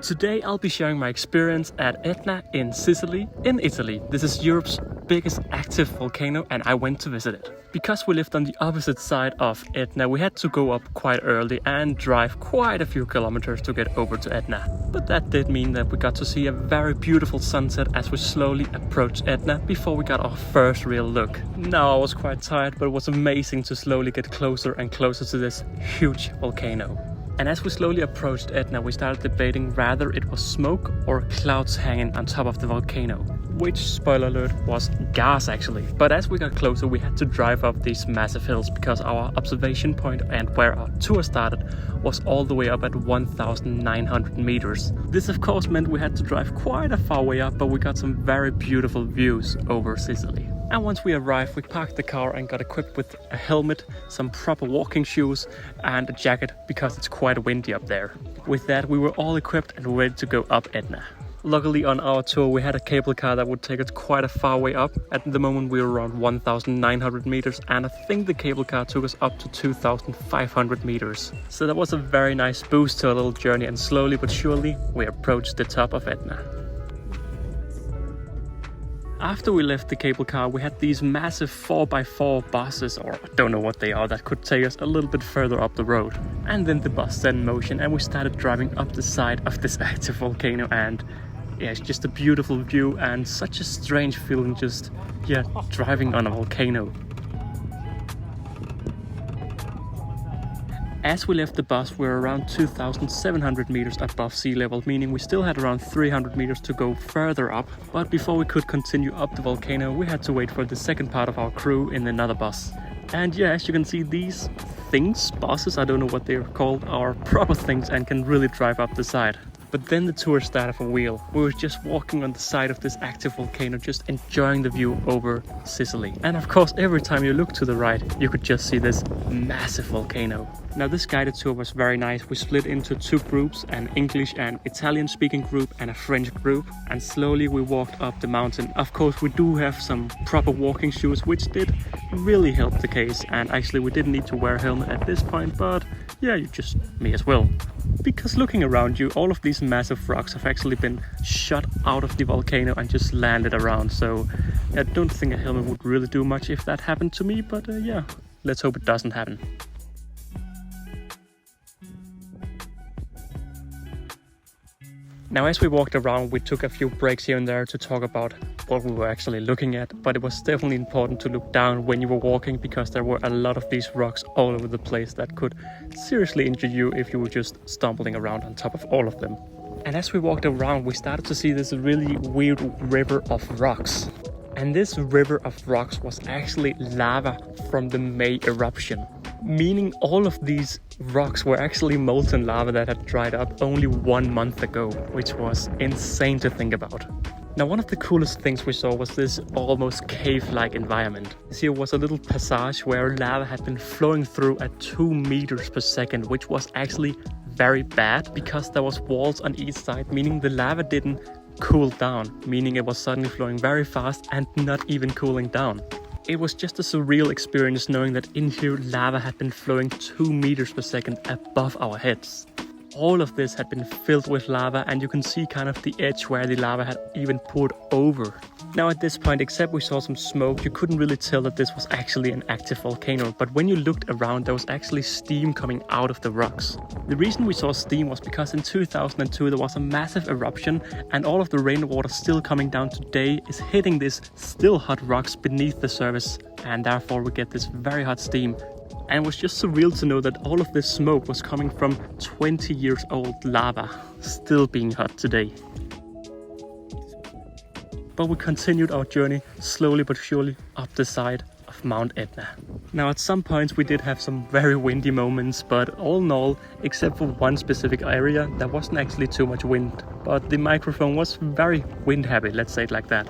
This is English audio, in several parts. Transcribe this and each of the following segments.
Today I'll be sharing my experience at Etna in Sicily, in Italy. This is Europe's biggest active volcano and I went to visit it. Because we lived on the opposite side of Etna, we had to go up quite early and drive quite a few kilometers to get over to Etna. But that did mean that we got to see a very beautiful sunset as we slowly approached Etna before we got our first real look. Now I was quite tired, but it was amazing to slowly get closer and closer to this huge volcano. And as we slowly approached Etna, we started debating whether it was smoke or clouds hanging on top of the volcano. Which, spoiler alert, was gas actually. But as we got closer, we had to drive up these massive hills because our observation point and where our tour started was all the way up at 1,900 meters. This of course meant we had to drive quite a far way up, but we got some very beautiful views over Sicily. And once we arrived, we parked the car and got equipped with a helmet, some proper walking shoes and a jacket because it's quite windy up there. With that, we were all equipped and ready to go up Etna. Luckily on our tour we had a cable car that would take us quite a far way up. At the moment we were around 1,900 meters and I think the cable car took us up to 2,500 meters. So that was a very nice boost to our little journey, and slowly but surely we approached the top of Etna. After we left the cable car, we had these massive 4x4 buses, or I don't know what they are, that could take us a little bit further up the road. And then the bus set in motion and we started driving up the side of this active volcano, and yeah, it's just a beautiful view and such a strange feeling just, driving on a volcano. As we left the bus, we were around 2,700 meters above sea level, meaning we still had around 300 meters to go further up. But before we could continue up the volcano, we had to wait for the second part of our crew in another bus. And yeah, as you can see, these buses, I don't know what they're called, are proper things and can really drive up the side. But then the tour started for real. We were just walking on the side of this active volcano, just enjoying the view over Sicily. And of course, every time you look to the right, you could just see this massive volcano. Now this guided tour was very nice. We split into two groups, an English and Italian speaking group and a French group. And slowly we walked up the mountain. Of course, we do have some proper walking shoes, which did really help the case. And actually we didn't need to wear a helmet at this point, but yeah, you just may as well. Because looking around you, all of these massive rocks have actually been shot out of the volcano and just landed around. So I don't think a helmet would really do much if that happened to me, but yeah, let's hope it doesn't happen. Now as we walked around, we took a few breaks here and there to talk about what we were actually looking at, but it was definitely important to look down when you were walking because there were a lot of these rocks all over the place that could seriously injure you if you were just stumbling around on top of all of them. And as we walked around, we started to see this really weird river of rocks. And this river of rocks was actually lava from the May eruption. Meaning all of these rocks were actually molten lava that had dried up only 1 month ago, which was insane to think about. Now one of the coolest things we saw was this almost cave-like environment. Here was a little passage where lava had been flowing through at 2 meters per second, which was actually very bad because there was walls on each side, meaning the lava didn't cool down, meaning it was suddenly flowing very fast and not even cooling down. It was just a surreal experience knowing that in here lava had been flowing 2 meters per second above our heads. All of this had been filled with lava, and you can see kind of the edge where the lava had even poured over. Now at this point, except we saw some smoke, you couldn't really tell that this was actually an active volcano, but when you looked around there was actually steam coming out of the rocks. The reason we saw steam was because in 2002 there was a massive eruption and all of the rainwater still coming down today is hitting these still hot rocks beneath the surface, and therefore we get this very hot steam. And it was just surreal to know that all of this smoke was coming from 20 years old lava, still being hot today. But we continued our journey slowly but surely up the side of Mount Etna. Now at some points we did have some very windy moments, but all in all, except for one specific area, there wasn't actually too much wind. But the microphone was very wind happy, let's say it like that.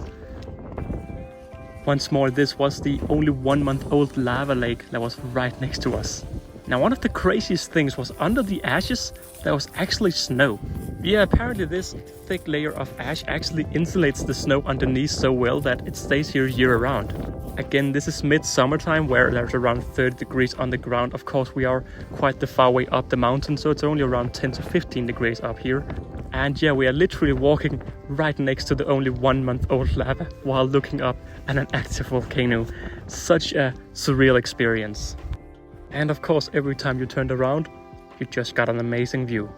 Once more, this was the only 1 month old lava lake that was right next to us. Now one of the craziest things was under the ashes there was actually snow. Yeah, apparently this thick layer of ash actually insulates the snow underneath so well that it stays here year round. Again, this is mid-summertime where there's around 30 degrees on the ground. Of course, we are quite the far way up the mountain, so it's only around 10 to 15 degrees up here. And yeah, we are literally walking right next to the only 1-month-old lava while looking up at an active volcano. Such a surreal experience. And of course, every time you turned around, you just got an amazing view.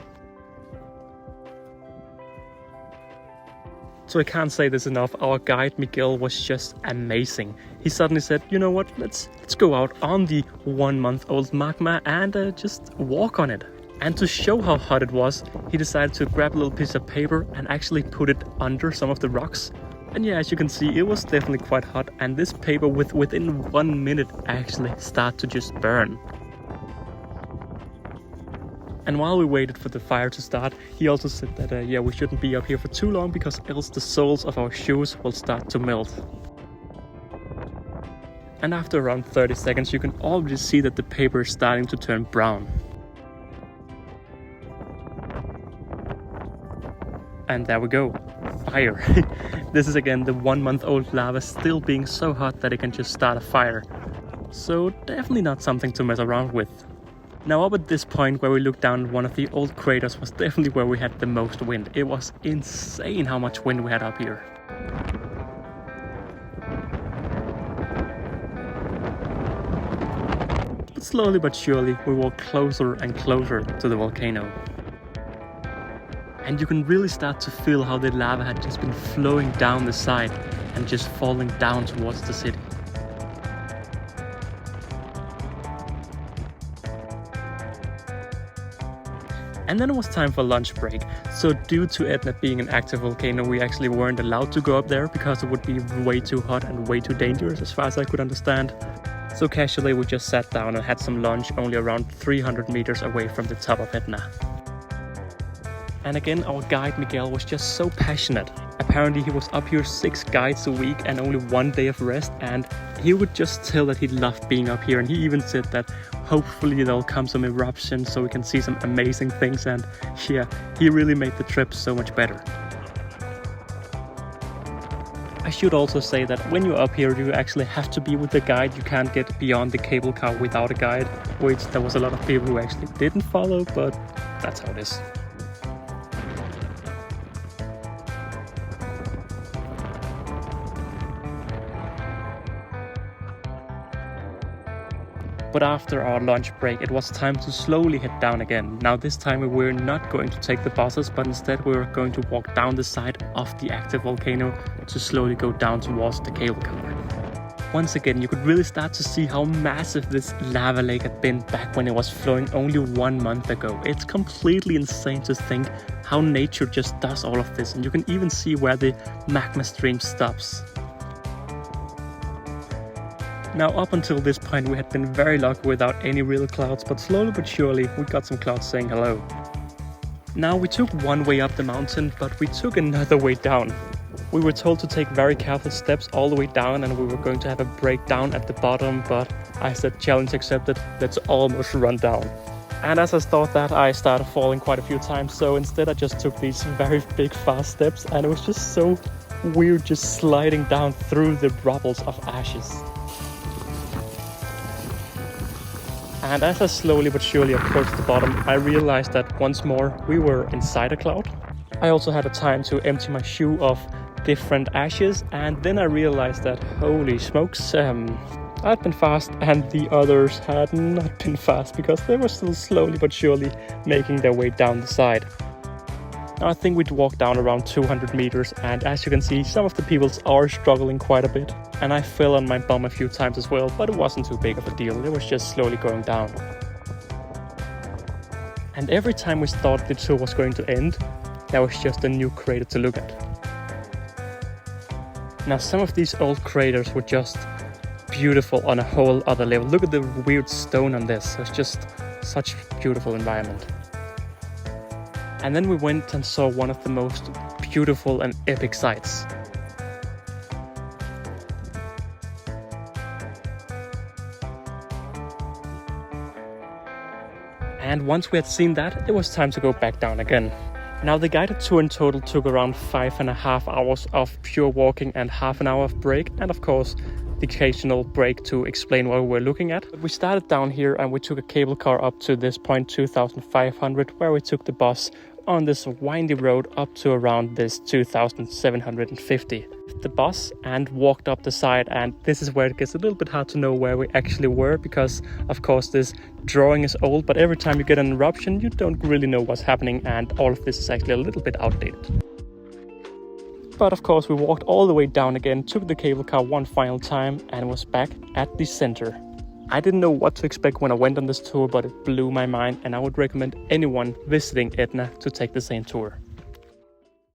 So I can't say this enough, our guide Miguel was just amazing. He suddenly said, you know what, let's go out on the 1-month-old magma and just walk on it. And to show how hot it was, he decided to grab a little piece of paper and actually put it under some of the rocks. And yeah, as you can see, it was definitely quite hot, and this paper within 1 minute actually started to just burn. And while we waited for the fire to start, he also said that yeah, we shouldn't be up here for too long because else the soles of our shoes will start to melt. And after around 30 seconds, you can already see that the paper is starting to turn brown. And there we go, fire. This is again the 1-month-old lava still being so hot that it can just start a fire. So definitely not something to mess around with. Now up at this point where we looked down, one of the old craters was definitely where we had the most wind. It was insane how much wind we had up here. But slowly but surely we walked closer and closer to the volcano. And you can really start to feel how the lava had just been flowing down the side and just falling down towards the city. And then it was time for lunch break. So due to Etna being an active volcano, we actually weren't allowed to go up there because it would be way too hot and way too dangerous as far as I could understand. So casually we just sat down and had some lunch only around 300 meters away from the top of Etna. And again, our guide Miguel was just so passionate. Apparently he was up here 6 guides a week and only 1 day of rest, and he would just tell that he loved being up here, and he even said that hopefully there'll come some eruptions so we can see some amazing things, and yeah, he really made the trip so much better. I should also say that when you're up here you actually have to be with a guide. You can't get beyond the cable car without a guide, which there was a lot of people who actually didn't follow, but that's how it is. But after our lunch break, it was time to slowly head down again. Now this time we were not going to take the buses, but instead we were going to walk down the side of the active volcano to slowly go down towards the cable car. Once again, you could really start to see how massive this lava lake had been back when it was flowing only 1 month ago. It's completely insane to think how nature just does all of this, and you can even see where the magma stream stops. Now up until this point we had been very lucky without any real clouds, but slowly but surely we got some clouds saying hello. Now we took one way up the mountain, but we took another way down. We were told to take very careful steps all the way down, and we were going to have a breakdown at the bottom, but I said challenge accepted, let's almost run down. And as I thought that, I started falling quite a few times, so instead I just took these very big fast steps, and it was just so weird just sliding down through the rubbles of ashes. And as I slowly but surely approached the bottom, I realized that once more we were inside a cloud. I also had a time to empty my shoe of different ashes, and then I realized that holy smokes, I'd been fast and the others had not been fast because they were still slowly but surely making their way down the side. Now I think we'd walked down around 200 meters, and as you can see, some of the people are struggling quite a bit. And I fell on my bum a few times as well, but it wasn't too big of a deal, it was just slowly going down. And every time we thought the tour was going to end, there was just a new crater to look at. Now some of these old craters were just beautiful on a whole other level. Look at the weird stone on this, it's just such a beautiful environment. And then we went and saw one of the most beautiful and epic sights. And once we had seen that, it was time to go back down again. Now the guided tour in total took around 5.5 hours of pure walking and half an hour of break, and of course the occasional break to explain what we were looking at. But we started down here and we took a cable car up to this point 2500, where we took the bus on this windy road up to around this 2,750. The bus and walked up the side, and this is where it gets a little bit hard to know where we actually were, because of course this drawing is old, but every time you get an eruption you don't really know what's happening, and all of this is actually a little bit outdated. But of course we walked all the way down again, took the cable car one final time, and was back at the center. I didn't know what to expect when I went on this tour, but it blew my mind, and I would recommend anyone visiting Etna to take the same tour.